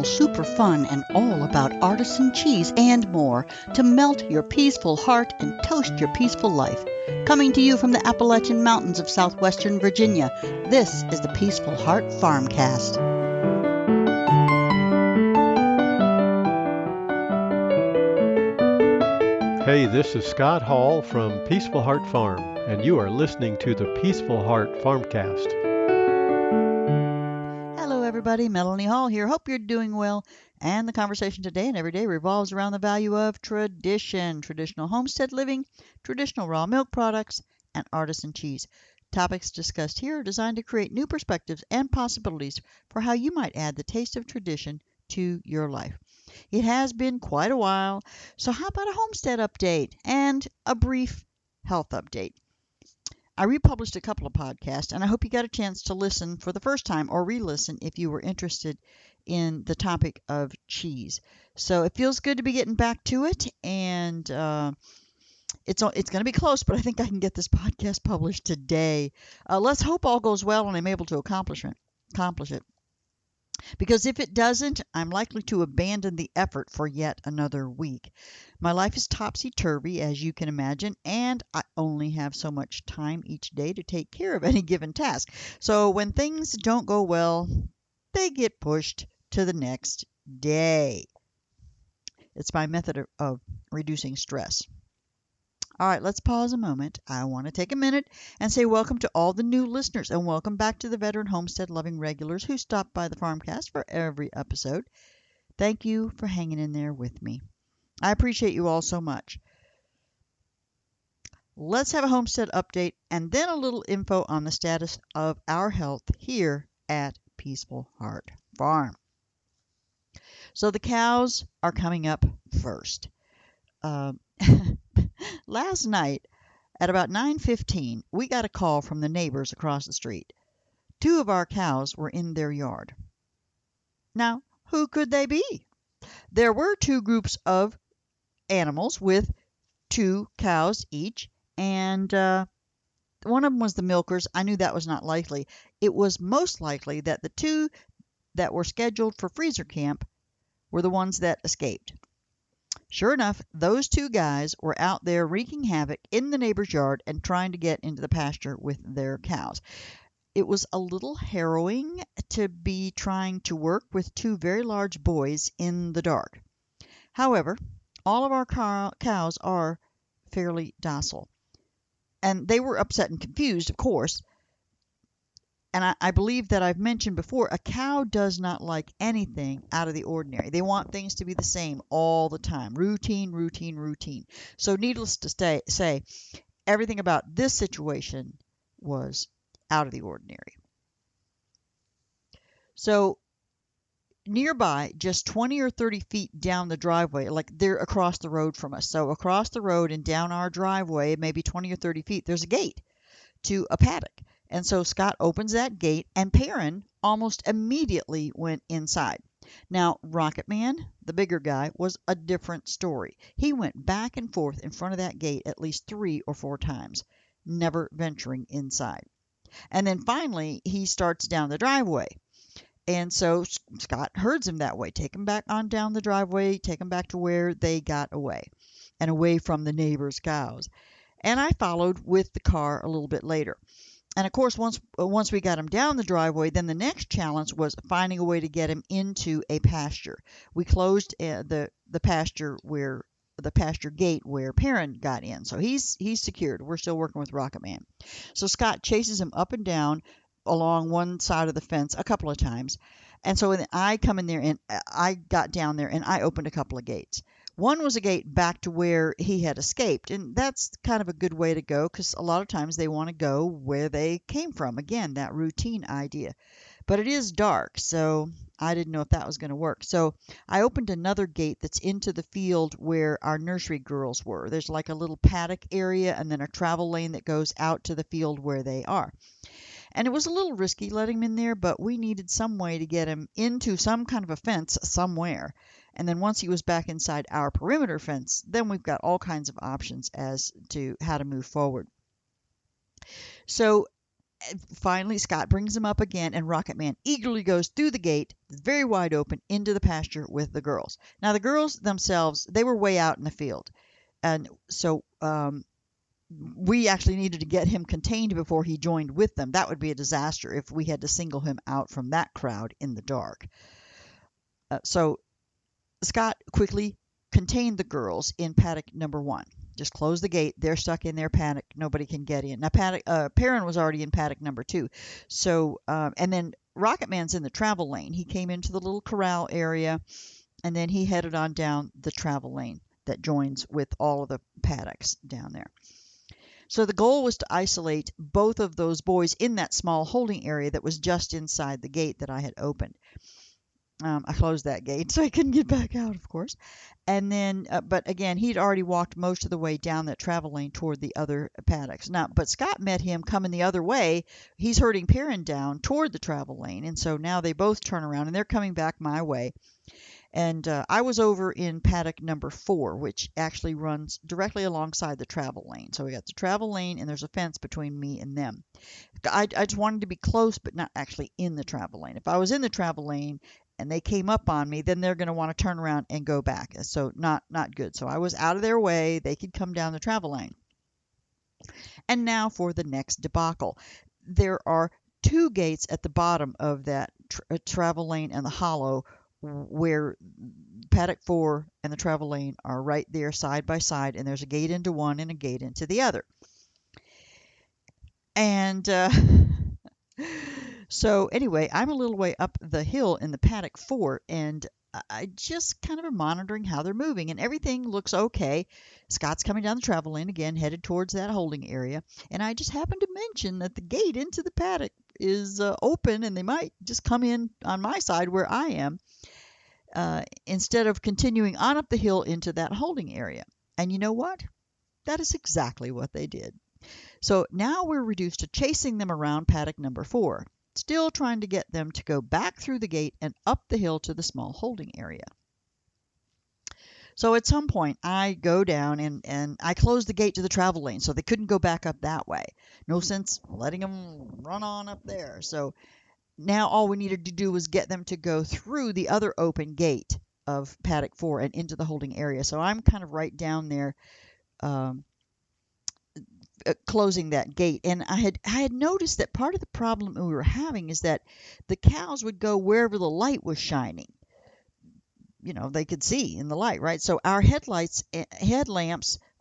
super fun, and all about artisan cheese and more to melt your peaceful heart and toast your peaceful life. Coming to you from the Appalachian Mountains of southwestern Virginia, this is the Peaceful Heart FarmCast. Hey, this is Scott Hall from Peaceful Heart Farm, and you are listening to the Peaceful Heart FarmCast. Hello, everybody. Melanie Hall here. Hope you're doing well. And the conversation today and every day revolves around the value of tradition, traditional homestead living, traditional raw milk products, and artisan cheese. Topics discussed here are designed to create new perspectives and possibilities for how you might add the taste of tradition to your life. It has been quite a while, so how about a homestead update and a brief health update? I republished a couple of podcasts, and I hope you got a chance to listen for the first time or re-listen if you were interested in the topic of cheese. So it feels good to be getting back to it, and it's going to be close, but I think I can get this podcast published today. Let's hope all goes well and I'm able to accomplish it. Because if it doesn't, I'm likely to abandon the effort for yet another week. My life is topsy-turvy, as you can imagine, and I only have so much time each day to take care of any given task. So when things don't go well, they get pushed to the next day. It's my method of reducing stress. All right, let's pause a moment. I want to take a minute and say welcome to all the new listeners and welcome back to the veteran homestead-loving regulars who stop by the FarmCast for every episode. Thank you for hanging in there with me. I appreciate you all so much. Let's have a homestead update and then a little info on the status of our health here at Peaceful Heart Farm. So the cows are coming up first. Last night, at about 9:15, we got a call from the neighbors across the street. 2 of our cows were in their yard. Now, who could they be? There were 2 groups of animals with 2 cows each, and one of them was the milkers. I knew that was not likely. It was most likely that the 2 that were scheduled for freezer camp were the ones that escaped. Sure enough, those 2 guys were out there wreaking havoc in the neighbor's yard and trying to get into the pasture with their cows. It was a little harrowing to be trying to work with 2 very large boys in the dark. However, all of our cows are fairly docile. And they were upset and confused, of course. And I believe that I've mentioned before, a cow does not like anything out of the ordinary. They want things to be the same all the time. Routine, routine, routine. So needless to say, everything about this situation was out of the ordinary. So nearby, just 20 or 30 feet down the driveway, like they're across the road from us. So across the road and down our driveway, maybe 20 or 30 feet, there's a gate to a paddock. And so Scott opens that gate, and Perrin almost immediately went inside. Now, Rocket Man, the bigger guy, was a different story. He went back and forth in front of that gate at least 3 or 4 times, never venturing inside. And then finally, he starts down the driveway. And so Scott herds him that way. Take him back on down the driveway, take him back to where they got away, and away from the neighbor's cows. And I followed with the car a little bit later. And of course, once we got him down the driveway, then the next challenge was finding a way to get him into a pasture. We closed the pasture gate where Perrin got in, so he's secured. We're still working with Rocket Man. So Scott chases him up and down along one side of the fence a couple of times, and so when I come in there and I got down there and I opened a couple of gates. One was a gate back to where he had escaped, and that's kind of a good way to go because a lot of times they want to go where they came from. Again, that routine idea. But it is dark, so I didn't know if that was going to work. So I opened another gate that's into the field where our nursery girls were. There's like a little paddock area and then a travel lane that goes out to the field where they are. And it was a little risky letting him in there, but we needed some way to get him into some kind of a fence somewhere. And then once he was back inside our perimeter fence, then we've got all kinds of options as to how to move forward. So Finally, Scott brings him up again, and Rocket Man eagerly goes through the gate, very wide open, into the pasture with the girls. Now, the girls themselves, they were way out in the field. And so we actually needed to get him contained before he joined with them. That would be a disaster if we had to single him out from that crowd in the dark. So Scott quickly contained the girls in paddock number 1. Just close the gate. They're stuck in their paddock. Nobody can get in. Now, Perrin was already in paddock number 2. So, and then Rocket Man's in the travel lane. He came into the little corral area, and then he headed on down the travel lane that joins with all of the paddocks down there. So the goal was to isolate both of those boys in that small holding area that was just inside the gate that I had opened. I closed that gate so I couldn't get back out, of course. And then, but again, he'd already walked most of the way down that travel lane toward the other paddocks. Now, but Scott met him coming the other way. He's herding Perrin down toward the travel lane. And so now they both turn around and they're coming back my way. And I was over in paddock number 4, which actually runs directly alongside the travel lane. So we got the travel lane and there's a fence between me and them. I just wanted to be close, but not actually in the travel lane. If I was in the travel lane and they came up on me, then they're going to want to turn around and go back. So not good. So I was out of their way. They could come down the travel lane. And now for the next debacle. There are 2 gates at the bottom of that travel lane and the hollow where paddock 4 and the travel lane are right there side by side, and there's a gate into one and a gate into the other. And so anyway, I'm a little way up the hill in the paddock 4, and I just kind of am monitoring how they're moving, and everything looks okay. Scott's coming down the travel lane again, headed towards that holding area, and I just happened to mention that the gate into the paddock is open, and they might just come in on my side where I am, instead of continuing on up the hill into that holding area. And you know what? That is exactly what they did. So now we're reduced to chasing them around paddock number 4, still trying to get them to go back through the gate and up the hill to the small holding area. So at some point, I go down and I close the gate to the travel lane so they couldn't go back up that way. No sense letting them run on up there. So now all we needed to do was get them to go through the other open gate of paddock 4 and into the holding area. So I'm kind of right down there closing that gate. And I had noticed that part of the problem we were having is that the cows would go wherever the light was shining. You know, they could see in the light, right? So our headlamps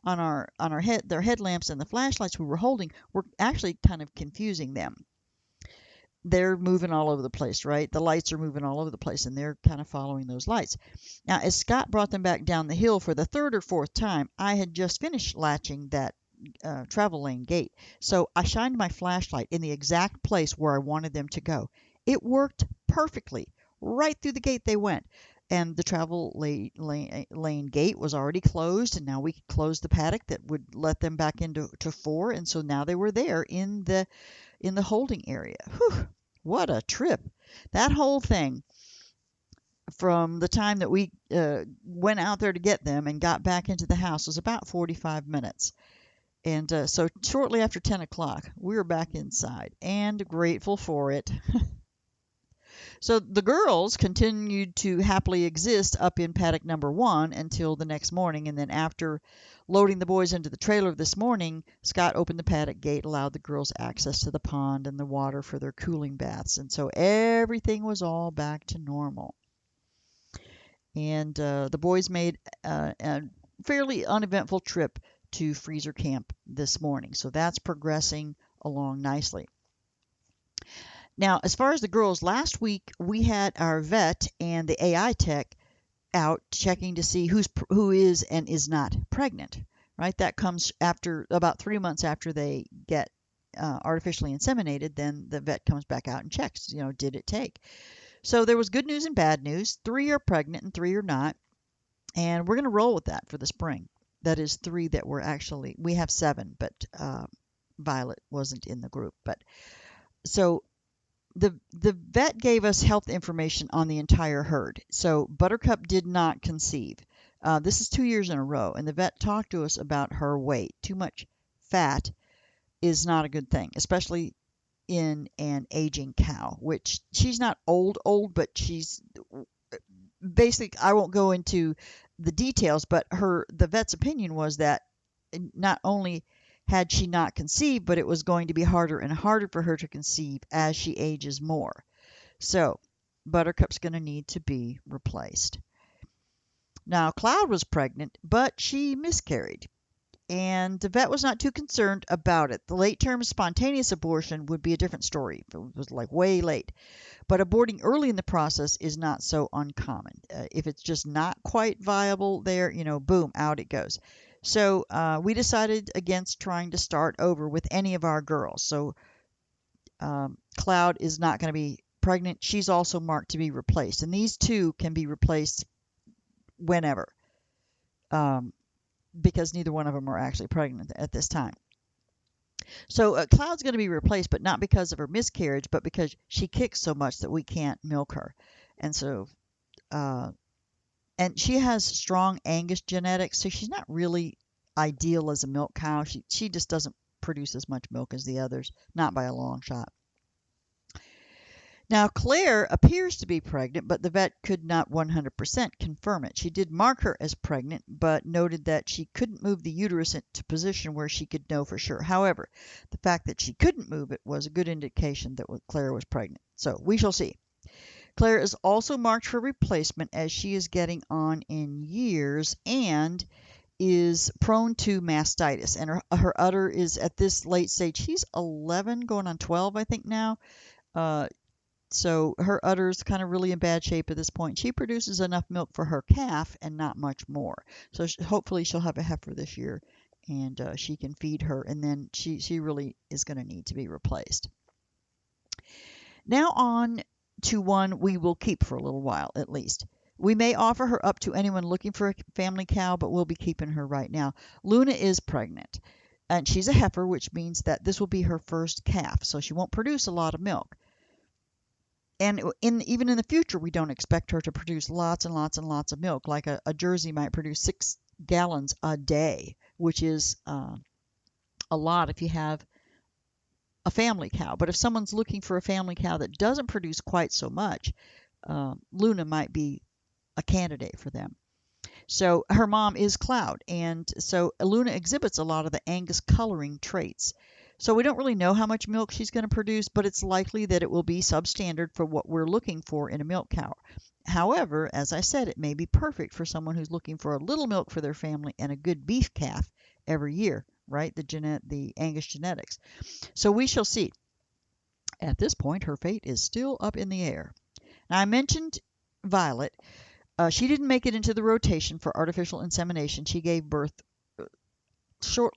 on our headlamps and the flashlights we were holding were actually kind of confusing them. They're moving all over the place, right? The lights are moving all over the place, and they're kind of following those lights. Now, as Scott brought them back down the hill for the 3rd or 4th time, I had just finished latching that travel lane gate. So I shined my flashlight in the exact place where I wanted them to go. It worked perfectly. Right through the gate they went. And the travel lane gate was already closed, and now we could close the paddock that would let them back into 4. And so now they were there in the holding area. Whew, what a trip. That whole thing, from the time that we went out there to get them and got back into the house, was about 45 minutes. And so shortly after 10 o'clock, we were back inside and grateful for it. So the girls continued to happily exist up in paddock number 1 until the next morning. And then after loading the boys into the trailer this morning, Scott opened the paddock gate, allowed the girls access to the pond and the water for their cooling baths. And so everything was all back to normal. And the boys made a fairly uneventful trip to freezer camp this morning. So that's progressing along nicely. Now, as far as the girls, last week we had our vet and the AI tech out checking to see who is and is not pregnant, right? That comes after about 3 months after they get artificially inseminated. Then the vet comes back out and checks, did it take? So there was good news and bad news. 3 are pregnant and 3 are not. And we're going to roll with that for the spring. That is 3 that were actually, we have 7, but Violet wasn't in the group. But so the vet gave us health information on the entire herd. So Buttercup did not conceive. This is 2 years in a row, and the vet talked to us about her weight. Too much fat is not a good thing, especially in an aging cow, which she's not old, but she's basically, I won't go into the details, but the vet's opinion was that not only had she not conceived, but it was going to be harder and harder for her to conceive as she ages more. So Buttercup's going to need to be replaced. Now, Cloud was pregnant, but she miscarried, and the vet was not too concerned about it. The late-term spontaneous abortion would be a different story if it was like way late. But aborting early in the process is not so uncommon. If it's just not quite viable there, boom, out it goes. So we decided against trying to start over with any of our girls. So Cloud is not going to be pregnant. She's also marked to be replaced. And these two can be replaced whenever, because neither one of them are actually pregnant at this time. So Cloud's going to be replaced, but not because of her miscarriage, but because she kicks so much that we can't milk her. And so, and she has strong Angus genetics, so she's not really ideal as a milk cow. She just doesn't produce as much milk as the others, not by a long shot. Now, Claire appears to be pregnant, but the vet could not 100% confirm it. She did mark her as pregnant, but noted that she couldn't move the uterus into position where she could know for sure. However, the fact that she couldn't move it was a good indication that Claire was pregnant. So we shall see. Claire is also marked for replacement as she is getting on in years and is prone to mastitis. And her udder is at this late stage. She's 11, going on 12, I think now. So her udder is kind of really in bad shape at this point. She produces enough milk for her calf and not much more. So hopefully she'll have a heifer this year, and she can feed her, and then she really is going to need to be replaced. Now on to one we will keep for a little while at least. We may offer her up to anyone looking for a family cow, but we'll be keeping her right now. Luna is pregnant, and she's a heifer, which means that this will be her first calf, so she won't produce a lot of milk. And even in the future, we don't expect her to produce lots and lots and lots of milk. Like a Jersey might produce 6 gallons a day, which is a lot if you have a family cow. But if someone's looking for a family cow that doesn't produce quite so much, Luna might be a candidate for them. So her mom is Cloud, and so Luna exhibits a lot of the Angus coloring traits. So we don't really know how much milk she's going to produce, but it's likely that it will be substandard for what we're looking for in a milk cow. However, as I said, it may be perfect for someone who's looking for a little milk for their family and a good beef calf every year, right? The Angus genetics. So we shall see. At this point, her fate is still up in the air. Now, I mentioned Violet. She didn't make it into the rotation for artificial insemination. She gave birth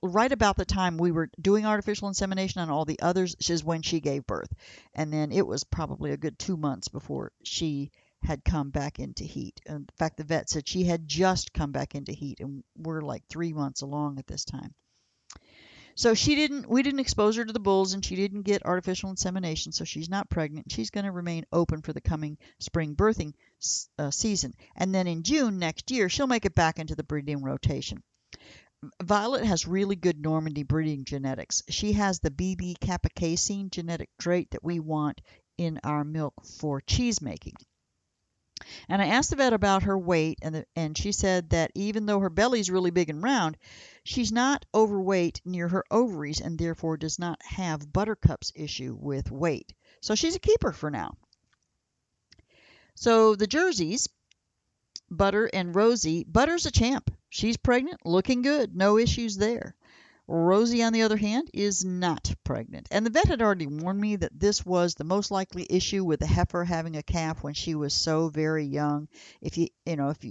right about the time we were doing artificial insemination on all the others is when she gave birth. And then it was probably a good 2 months before she had come back into heat. In fact, the vet said she had just come back into heat, and we're like 3 months along at this time. So we didn't expose her to the bulls, and she didn't get artificial insemination, so she's not pregnant. She's going to remain open for the coming spring birthing season. And then in June next year, she'll make it back into the breeding rotation. Violet has really good Normandy breeding genetics. She has the BB capicasein genetic trait that we want in our milk for cheese making. And I asked the vet about her weight, and she said that even though her belly's really big and round, she's not overweight near her ovaries and therefore does not have Buttercup's issue with weight. So she's a keeper for now. So the Jerseys, Butter and Rosie. Butter's a champ. She's pregnant, looking good, no issues there. Rosie, on the other hand, is not pregnant. And the vet had already warned me that this was the most likely issue with the heifer having a calf when she was so very young. If you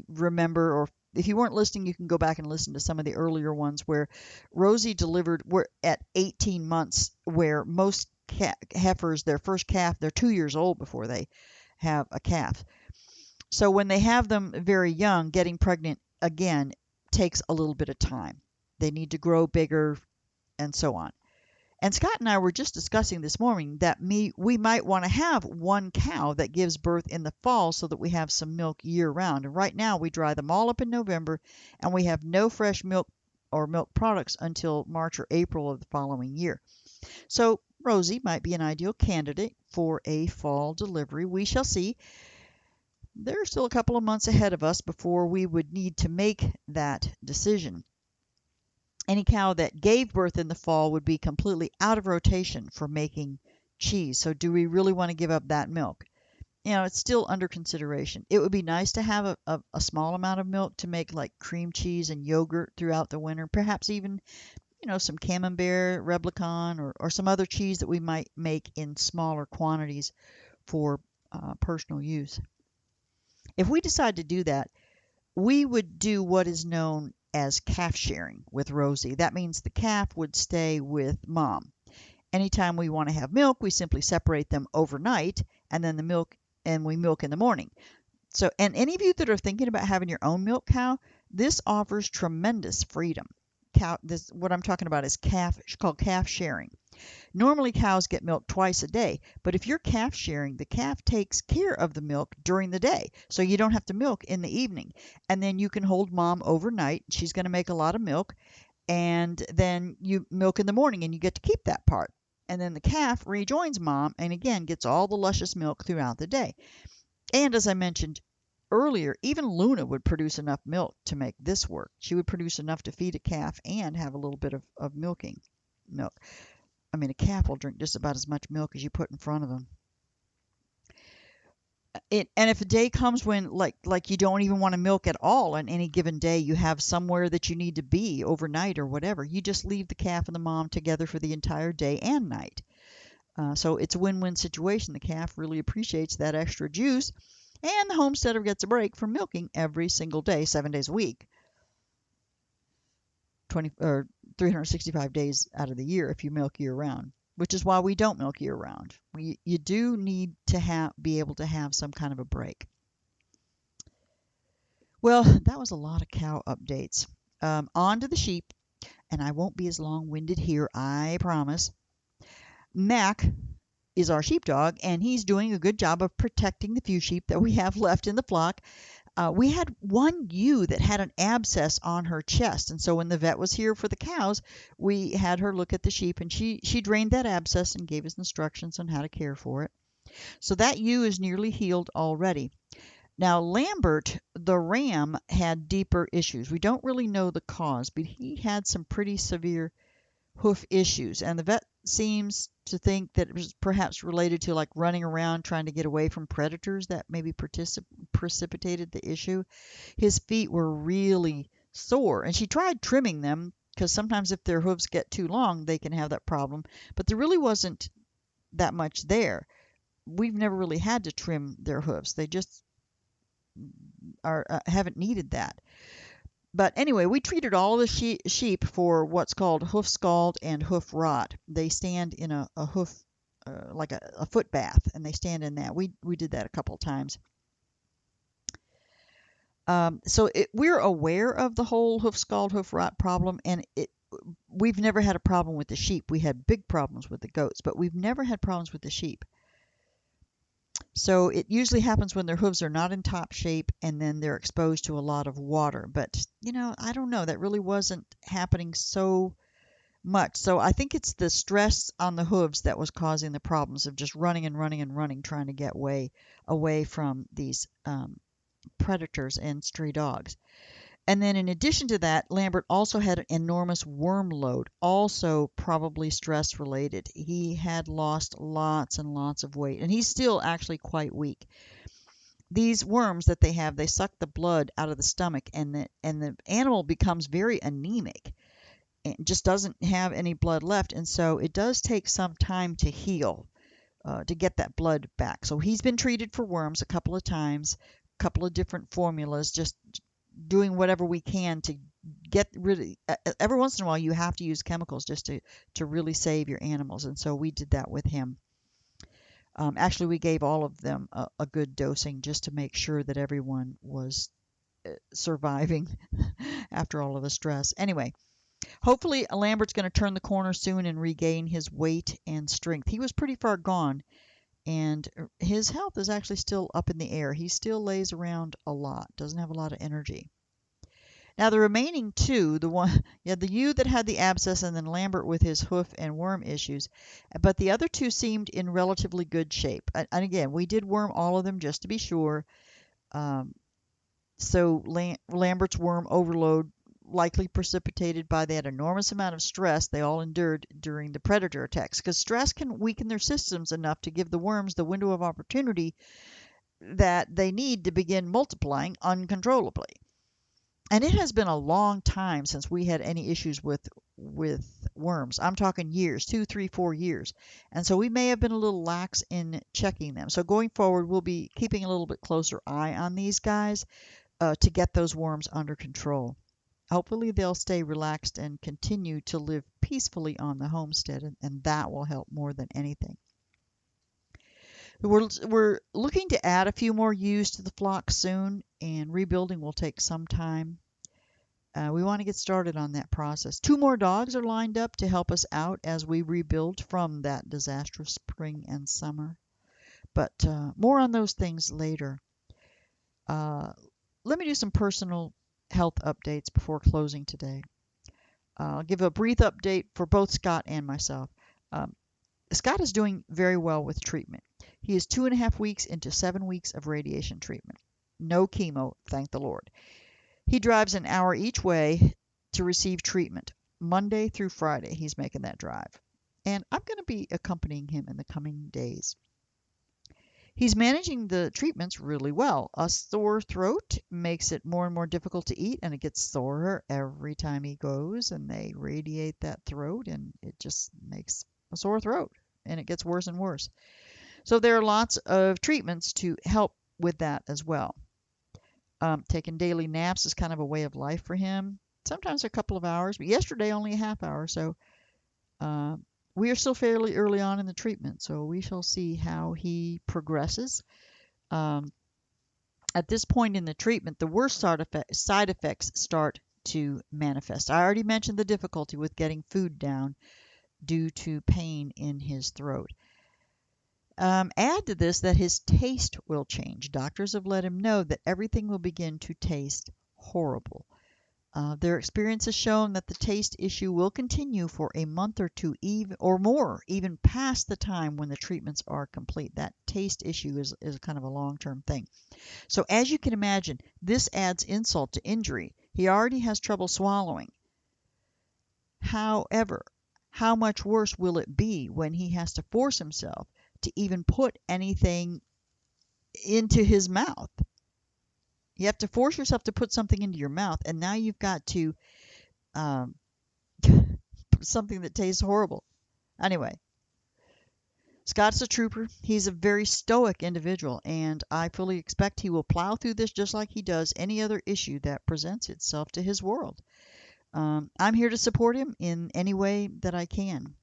remember, or if you weren't listening, you can go back and listen to some of the earlier ones where Rosie delivered at 18 months, where most heifers, their first calf, they're 2 years old before they have a calf. So when they have them very young, getting pregnant again takes a little bit of time. They need to grow bigger and so on. And Scott and I were just discussing this morning that we might want to have one cow that gives birth in the fall so that we have some milk year round. And right now we dry them all up in November, and we have no fresh milk or milk products until March or April of the following year. So Rosie might be an ideal candidate for a fall delivery. We shall see. There are still a couple of months ahead of us before we would need to make that decision. Any cow that gave birth in the fall would be completely out of rotation for making cheese. So do we really want to give up that milk? It's still under consideration. It would be nice to have a small amount of milk to make like cream cheese and yogurt throughout the winter, perhaps even, some camembert, replicon, or some other cheese that we might make in smaller quantities for personal use. If we decide to do that, we would do what is known as calf sharing with Rosie. That means the calf would stay with mom. Anytime we want to have milk, we simply separate them overnight, and then we milk in the morning. So, and any of you that are thinking about having your own milk cow, this offers tremendous freedom. What I'm talking about is called calf sharing. Normally cows get milk twice a day, but if you're calf sharing, the calf takes care of the milk during the day, so you don't have to milk in the evening. And then you can hold mom overnight. She's going to make a lot of milk, and then you milk in the morning and you get to keep that part. And then the calf rejoins mom and again gets all the luscious milk throughout the day. And as I mentioned earlier, even Luna would produce enough milk to make this work. She would produce enough to feed a calf and have a little bit of milk. I mean, a calf will drink just about as much milk as you put in front of them. And if a day comes when like you don't even want to milk at all on any given day, you have somewhere that you need to be overnight or whatever, you just leave the calf and the mom together for the entire day and night. So it's a win-win situation. The calf really appreciates that extra juice, and the homesteader gets a break from milking every single day, 7 days a week, 365 days out of the year if you milk year-round, which is why we don't milk year-round. You do need to be able to have some kind of a break. Well, that was a lot of cow updates. On to the sheep, and I won't be as long-winded here, I promise. Mac is our sheepdog, and he's doing a good job of protecting the few sheep that we have left in the flock. We had one ewe that had an abscess on her chest, and so when the vet was here for the cows, we had her look at the sheep, and she drained that abscess and gave us instructions on how to care for it. So that ewe is nearly healed already. Now, Lambert, the ram, had deeper issues. We don't really know the cause, but he had some pretty severe hoof issues, and the vet seems to think that it was perhaps related to like running around trying to get away from predators that maybe precipitated the issue. His feet were really sore, and she tried trimming them because sometimes if their hooves get too long, they can have that problem, but there really wasn't that much there. We've never really had to trim their hooves. They just haven't needed that. But anyway, we treated all the sheep for what's called hoof scald and hoof rot. They stand in a hoof, like a foot bath, and they stand in that. We did that a couple of times. So we're aware of the whole hoof scald, hoof rot problem, and we've never had a problem with the sheep. We had big problems with the goats, but we've never had problems with the sheep. So it usually happens when their hooves are not in top shape and then they're exposed to a lot of water. But, I don't know. That really wasn't happening so much. So I think it's the stress on the hooves that was causing the problems of just running and running and running, trying to get away from these predators and stray dogs. And then in addition to that, Lambert also had an enormous worm load, also probably stress related. He had lost lots and lots of weight, and he's still actually quite weak. These worms that they have, they suck the blood out of the stomach, and the animal becomes very anemic and just doesn't have any blood left. And so it does take some time to heal, to get that blood back. So he's been treated for worms a couple of times, a couple of different formulas, just doing whatever we can to get rid of. Every once in a while you have to use chemicals just to really save your animals, and so we did that with him. Actually, we gave all of them a good dosing just to make sure that everyone was surviving after all of the stress. Anyway, hopefully Lambert's going to turn the corner soon and regain his weight and strength. He was pretty far gone, and his health is actually still up in the air. He still lays around a lot, doesn't have a lot of energy. Now the remaining two, the ewe that had the abscess and then Lambert with his hoof and worm issues, but the other two seemed in relatively good shape. And again, we did worm all of them just to be sure. So Lambert's worm overload likely precipitated by that enormous amount of stress they all endured during the predator attacks, because stress can weaken their systems enough to give the worms the window of opportunity that they need to begin multiplying uncontrollably. And it has been a long time since we had any issues with worms. I'm talking years, 2, 3, 4 years. And so we may have been a little lax in checking them. So going forward, we'll be keeping a little bit closer eye on these guys to get those worms under control. Hopefully they'll stay relaxed and continue to live peacefully on the homestead, and that will help more than anything. We're looking to add a few more ewes to the flock soon, and rebuilding will take some time. We want to get started on that process. 2 more dogs are lined up to help us out as we rebuild from that disastrous spring and summer. But more on those things later. Let me do some personal health updates before closing today. I'll give a brief update for both Scott and myself. Scott is doing very well with treatment. He is 2.5 weeks into 7 weeks of radiation treatment. No chemo, thank the Lord. He drives an hour each way to receive treatment. Monday through Friday, he's making that drive. And I'm going to be accompanying him in the coming days. He's managing the treatments really well. A sore throat makes it more and more difficult to eat, and it gets sorer every time he goes, and they radiate that throat, and it just makes a sore throat, and it gets worse and worse. So there are lots of treatments to help with that as well. Taking daily naps is kind of a way of life for him. Sometimes a couple of hours, but yesterday only a half hour, so we are still fairly early on in the treatment, so we shall see how he progresses. At this point in the treatment, the worst side effects start to manifest. I already mentioned the difficulty with getting food down due to pain in his throat. Add to this that his taste will change. Doctors have let him know that everything will begin to taste horrible. Their experience has shown that the taste issue will continue for a month or two, or more, even past the time when the treatments are complete. That taste issue is kind of a long-term thing. So as you can imagine, this adds insult to injury. He already has trouble swallowing. However, how much worse will it be when he has to force himself to even put anything into his mouth? You have to force yourself to put something into your mouth, and now you've got to something that tastes horrible. Anyway, Scott's a trooper. He's a very stoic individual, and I fully expect he will plow through this just like he does any other issue that presents itself to his world. I'm here to support him in any way that I can.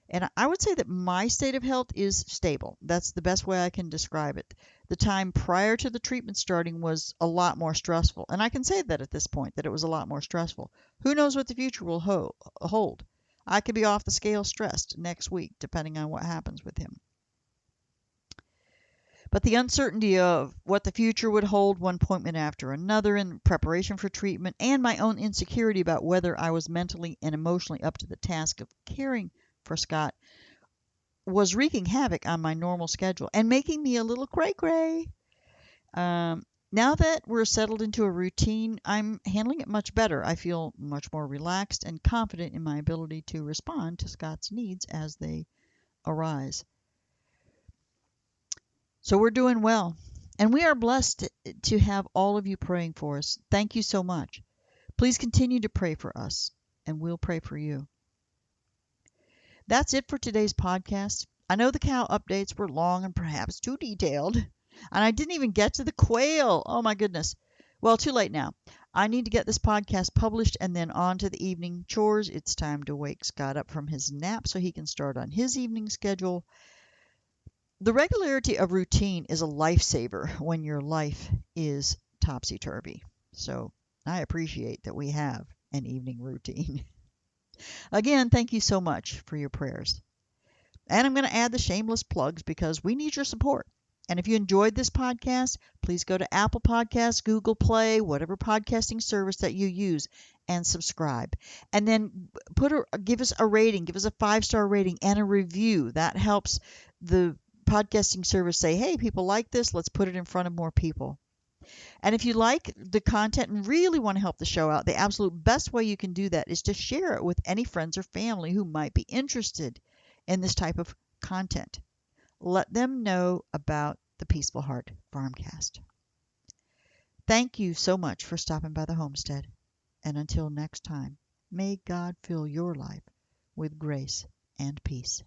And I would say that my state of health is stable. That's the best way I can describe it. The time prior to the treatment starting was a lot more stressful. And I can say that at this point, that it was a lot more stressful. Who knows what the future will hold? I could be off the scale stressed next week, depending on what happens with him. But the uncertainty of what the future would hold, one appointment after another in preparation for treatment, and my own insecurity about whether I was mentally and emotionally up to the task of caring for Scott was wreaking havoc on my normal schedule and making me a little cray-cray. Now that we're settled into a routine, I'm handling it much better. I feel much more relaxed and confident in my ability to respond to Scott's needs as they arise. So we're doing well, and we are blessed to have all of you praying for us. Thank you so much. Please continue to pray for us, and we'll pray for you. That's it for today's podcast. I know the cow updates were long and perhaps too detailed, and I didn't even get to the quail. Oh my goodness. Well, too late now. I need to get this podcast published and then on to the evening chores. It's time to wake Scott up from his nap so he can start on his evening schedule. The regularity of routine is a lifesaver when your life is topsy-turvy. So I appreciate that we have an evening routine. Again, thank you so much for your prayers. And I'm going to add the shameless plugs because we need your support. And if you enjoyed this podcast, please go to Apple Podcasts, Google Play, whatever podcasting service that you use, and subscribe. And then give us a rating, give us a 5-star rating and a review. That helps the podcasting service say, hey, people like this, let's put it in front of more people. And if you like the content and really want to help the show out, the absolute best way you can do that is to share it with any friends or family who might be interested in this type of content. Let them know about the Peaceful Heart FarmCast. Thank you so much for stopping by the homestead. And until next time, may God fill your life with grace and peace.